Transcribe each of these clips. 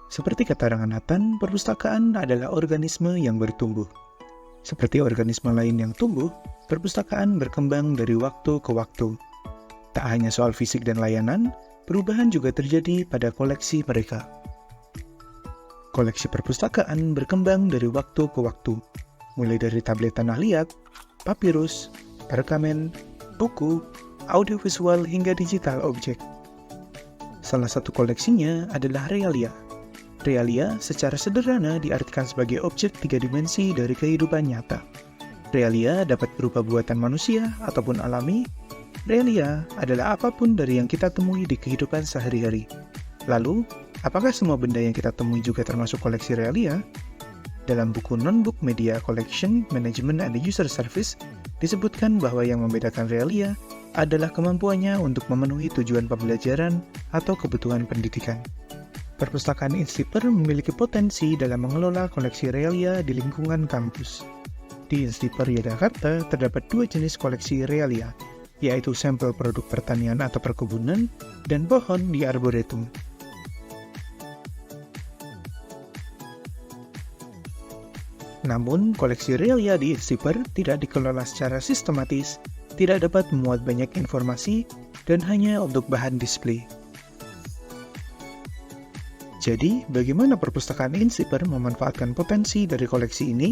Seperti kata Ranganathan, perpustakaan adalah organisme yang bertumbuh. Seperti organisme lain yang tumbuh, perpustakaan berkembang dari waktu ke waktu. Tak hanya soal fisik dan layanan, perubahan juga terjadi pada koleksi mereka. Koleksi perpustakaan berkembang dari waktu ke waktu, mulai dari tablet tanah liat, papirus, perkamen, buku, audiovisual hingga digital objek. Salah satu koleksinya adalah realia. Realia secara sederhana diartikan sebagai objek 3 dimensi dari kehidupan nyata. Realia dapat berupa buatan manusia ataupun alami. Realia adalah apapun dari yang kita temui di kehidupan sehari-hari. Lalu, apakah semua benda yang kita temui juga termasuk koleksi realia? Dalam buku Non-Book Media Collection, Management and User Service, disebutkan bahwa yang membedakan realia adalah kemampuannya untuk memenuhi tujuan pembelajaran atau kebutuhan pendidikan. Perpustakaan Instiper memiliki potensi dalam mengelola koleksi realia di lingkungan kampus. Di Instiper Yogyakarta terdapat 2 jenis koleksi realia, yaitu sampel produk pertanian atau perkebunan dan pohon di arboretum. Namun, koleksi realia di Instiper tidak dikelola secara sistematis, tidak dapat memuat banyak informasi, dan hanya untuk bahan display. Jadi, bagaimana perpustakaan Instiper memanfaatkan potensi dari koleksi ini?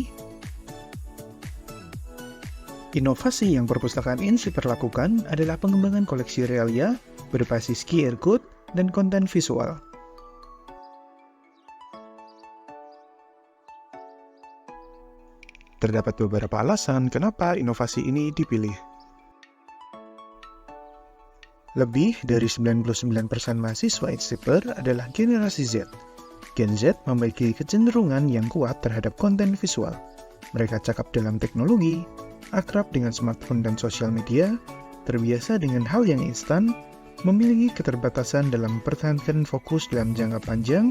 Inovasi yang perpustakaan Instiper lakukan adalah pengembangan koleksi realia berbasis QR code dan konten visual. Terdapat beberapa alasan kenapa inovasi ini dipilih. Lebih dari 99% mahasiswa Instiper adalah generasi Z. Gen Z memiliki kecenderungan yang kuat terhadap konten visual. Mereka cakap dalam teknologi, akrab dengan smartphone dan sosial media, terbiasa dengan hal yang instan, memiliki keterbatasan dalam mempertahankan fokus dalam jangka panjang.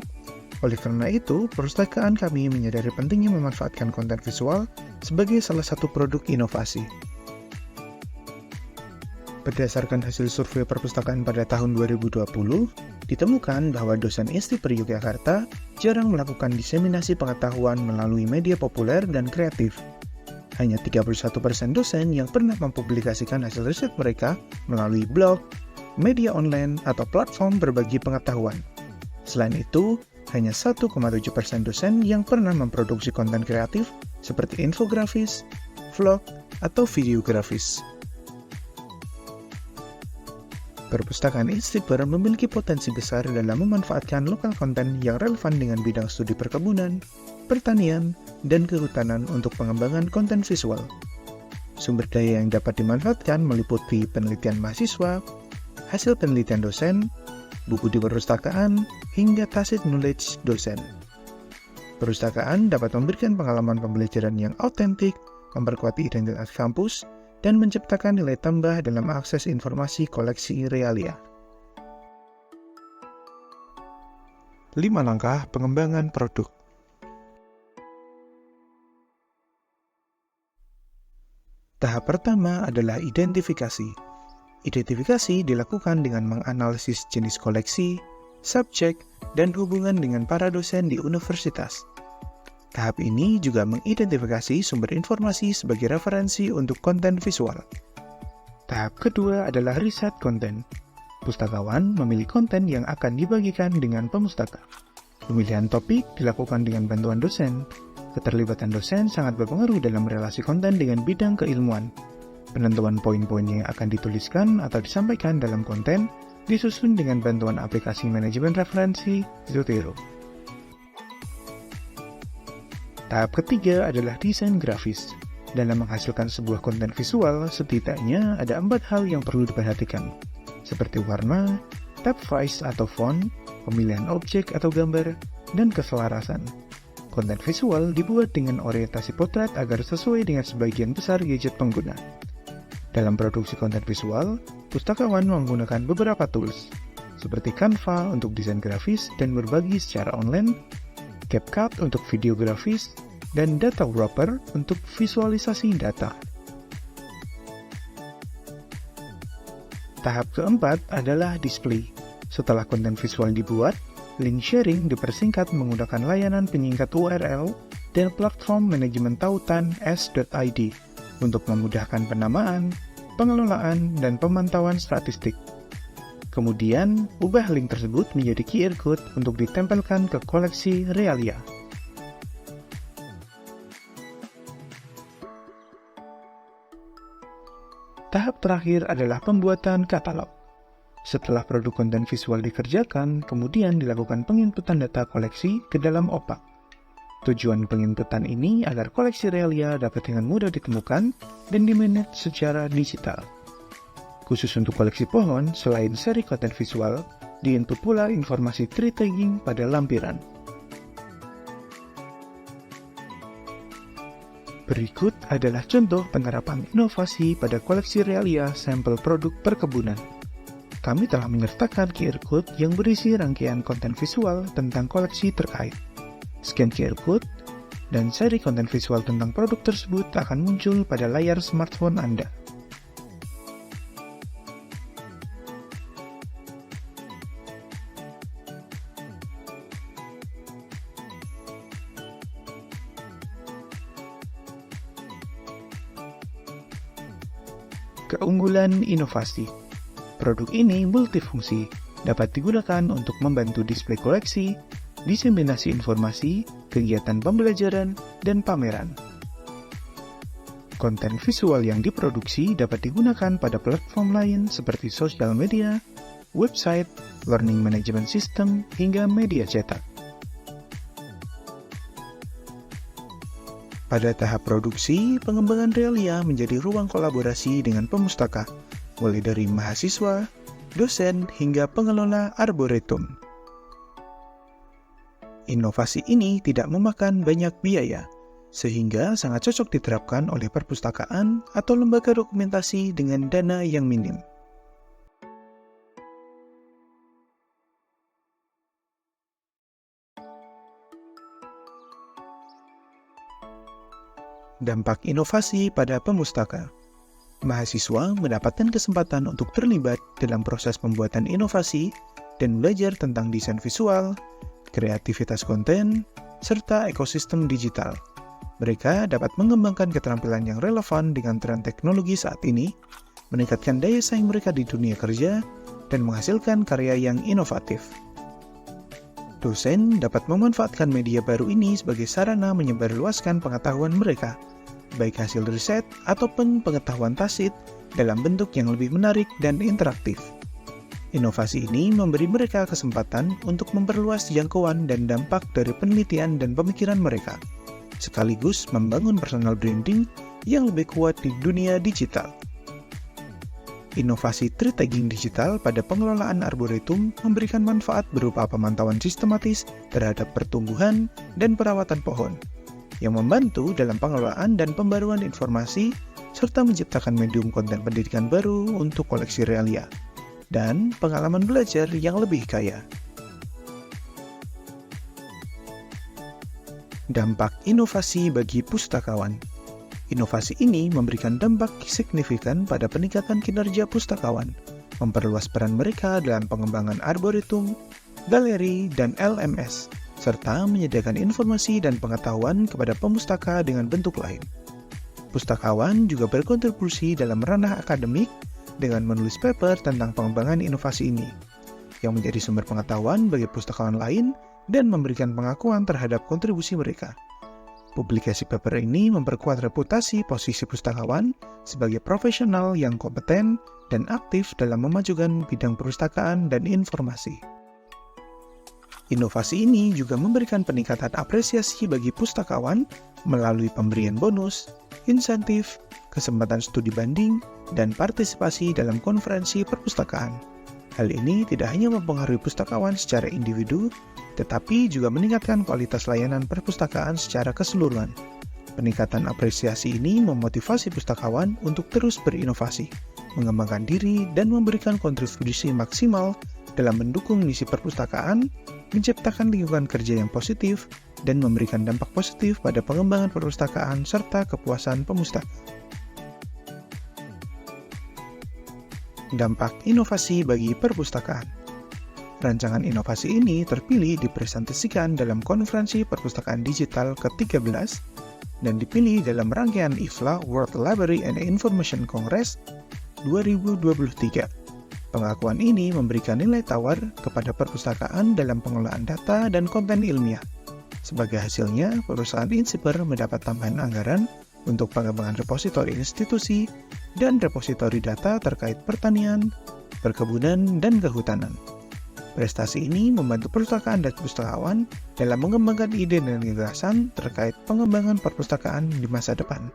Oleh karena itu, perpustakaan kami menyadari pentingnya memanfaatkan konten visual sebagai salah satu produk inovasi. Berdasarkan hasil survei perpustakaan pada tahun 2020, ditemukan bahwa dosen Instiper Yogyakarta jarang melakukan diseminasi pengetahuan melalui media populer dan kreatif. Hanya 31% dosen yang pernah mempublikasikan hasil riset mereka melalui blog, media online, atau platform berbagi pengetahuan. Selain itu, hanya 1,7% dosen yang pernah memproduksi konten kreatif seperti infografis, vlog, atau videografis. Perpustakaan Instiper memiliki potensi besar dalam memanfaatkan lokal konten yang relevan dengan bidang studi perkebunan, pertanian, dan kehutanan untuk pengembangan konten visual. Sumber daya yang dapat dimanfaatkan meliputi penelitian mahasiswa, hasil penelitian dosen, buku di perpustakaan, hingga tacit knowledge dosen. Perpustakaan dapat memberikan pengalaman pembelajaran yang autentik, memperkuat identitas kampus, dan menciptakan nilai tambah dalam akses informasi koleksi realia. 5 langkah pengembangan produk. Tahap pertama adalah identifikasi. Identifikasi dilakukan dengan menganalisis jenis koleksi, subjek, dan hubungan dengan para dosen di universitas. Tahap ini juga mengidentifikasi sumber informasi sebagai referensi untuk konten visual. Tahap kedua adalah riset konten. Pustakawan memilih konten yang akan dibagikan dengan pemustaka. Pemilihan topik dilakukan dengan bantuan dosen. Keterlibatan dosen sangat berpengaruh dalam relasi konten dengan bidang keilmuan. Penentuan poin-poin yang akan dituliskan atau disampaikan dalam konten disusun dengan bantuan aplikasi manajemen referensi Zotero. Tahap ketiga adalah desain grafis. Dalam menghasilkan sebuah konten visual, setidaknya ada 4 hal yang perlu diperhatikan, seperti warna, typeface atau font, pemilihan objek atau gambar, dan keselarasan. Konten visual dibuat dengan orientasi potret agar sesuai dengan sebagian besar gadget pengguna. Dalam produksi konten visual, pustakawan menggunakan beberapa tools, seperti Canva untuk desain grafis dan berbagi secara online, CapCut untuk video grafis, dan Data Wrapper untuk visualisasi data. Tahap keempat adalah display. Setelah konten visual dibuat, Link sharing dipersingkat menggunakan layanan penyingkat URL dan platform manajemen tautan s.id untuk memudahkan penamaan, pengelolaan, dan pemantauan statistik. Kemudian, ubah link tersebut menjadi QR code untuk ditempelkan ke koleksi Realia. Tahap terakhir adalah pembuatan katalog. Setelah produk konten visual dikerjakan, kemudian dilakukan penginputan data koleksi ke dalam opak. Tujuan penginputan ini agar koleksi Realia dapat dengan mudah ditemukan dan dimanage secara digital. Khusus untuk koleksi pohon, selain seri konten visual, diinput pula informasi tree tagging pada lampiran. Berikut adalah contoh penerapan inovasi pada koleksi Realia sampel produk perkebunan. Kami telah menyertakan QR code yang berisi rangkaian konten visual tentang koleksi terkait. Scan QR code, dan seri konten visual tentang produk tersebut akan muncul pada layar smartphone Anda. Keunggulan inovasi. Produk ini multifungsi, dapat digunakan untuk membantu display koleksi, diseminasi informasi, kegiatan pembelajaran, dan pameran. Konten visual yang diproduksi dapat digunakan pada platform lain seperti sosial media, website, learning management system, hingga media cetak. Pada tahap produksi, pengembangan Realia menjadi ruang kolaborasi dengan pemustaka, mulai dari mahasiswa, dosen, hingga pengelola arboretum. Inovasi ini tidak memakan banyak biaya, sehingga sangat cocok diterapkan oleh perpustakaan atau lembaga dokumentasi dengan dana yang minim. Dampak inovasi pada pemustaka. Mahasiswa mendapatkan kesempatan untuk terlibat dalam proses pembuatan inovasi dan belajar tentang desain visual, kreativitas konten, serta ekosistem digital. Mereka dapat mengembangkan keterampilan yang relevan dengan tren teknologi saat ini, meningkatkan daya saing mereka di dunia kerja, dan menghasilkan karya yang inovatif. Dosen dapat memanfaatkan media baru ini sebagai sarana menyebarluaskan pengetahuan mereka, baik hasil riset ataupun pengetahuan tacit dalam bentuk yang lebih menarik dan interaktif. Inovasi ini memberi mereka kesempatan untuk memperluas jangkauan dan dampak dari penelitian dan pemikiran mereka, sekaligus membangun personal branding yang lebih kuat di dunia digital. Inovasi tree tagging digital pada pengelolaan arboretum memberikan manfaat berupa pemantauan sistematis terhadap pertumbuhan dan perawatan pohon, yang membantu dalam pengelolaan dan pembaruan informasi serta menciptakan medium konten pendidikan baru untuk koleksi Realia dan pengalaman belajar yang lebih kaya. Dampak inovasi bagi pustakawan. Inovasi ini memberikan dampak signifikan pada peningkatan kinerja pustakawan, memperluas peran mereka dalam pengembangan arboretum, galeri, dan LMS, serta menyediakan informasi dan pengetahuan kepada pemustaka dengan bentuk lain. Pustakawan juga berkontribusi dalam ranah akademik dengan menulis paper tentang pengembangan inovasi ini, yang menjadi sumber pengetahuan bagi pustakawan lain dan memberikan pengakuan terhadap kontribusi mereka. Publikasi paper ini memperkuat reputasi posisi pustakawan sebagai profesional yang kompeten dan aktif dalam memajukan bidang perpustakaan dan informasi. Inovasi ini juga memberikan peningkatan apresiasi bagi pustakawan melalui pemberian bonus, insentif, kesempatan studi banding, dan partisipasi dalam konferensi perpustakaan. Hal ini tidak hanya mempengaruhi pustakawan secara individu, tetapi juga meningkatkan kualitas layanan perpustakaan secara keseluruhan. Peningkatan apresiasi ini memotivasi pustakawan untuk terus berinovasi, mengembangkan diri, dan memberikan kontribusi maksimal dalam mendukung misi perpustakaan, menciptakan lingkungan kerja yang positif, dan memberikan dampak positif pada pengembangan perpustakaan serta kepuasan pemustaka. Dampak inovasi bagi perpustakaan. Rancangan inovasi ini terpilih dipresentasikan dalam konferensi perpustakaan digital ke-13 dan dipilih dalam rangkaian IFLA World Library and Information Congress 2023. Pengakuan ini memberikan nilai tawar kepada perpustakaan dalam pengelolaan data dan konten ilmiah. Sebagai hasilnya, perusahaan Insiper mendapat tambahan anggaran untuk pengembangan repositori institusi dan repositori data terkait pertanian, perkebunan, dan kehutanan. Prestasi ini membantu perpustakaan dan pustakawan dalam mengembangkan ide dan gagasan terkait pengembangan perpustakaan di masa depan.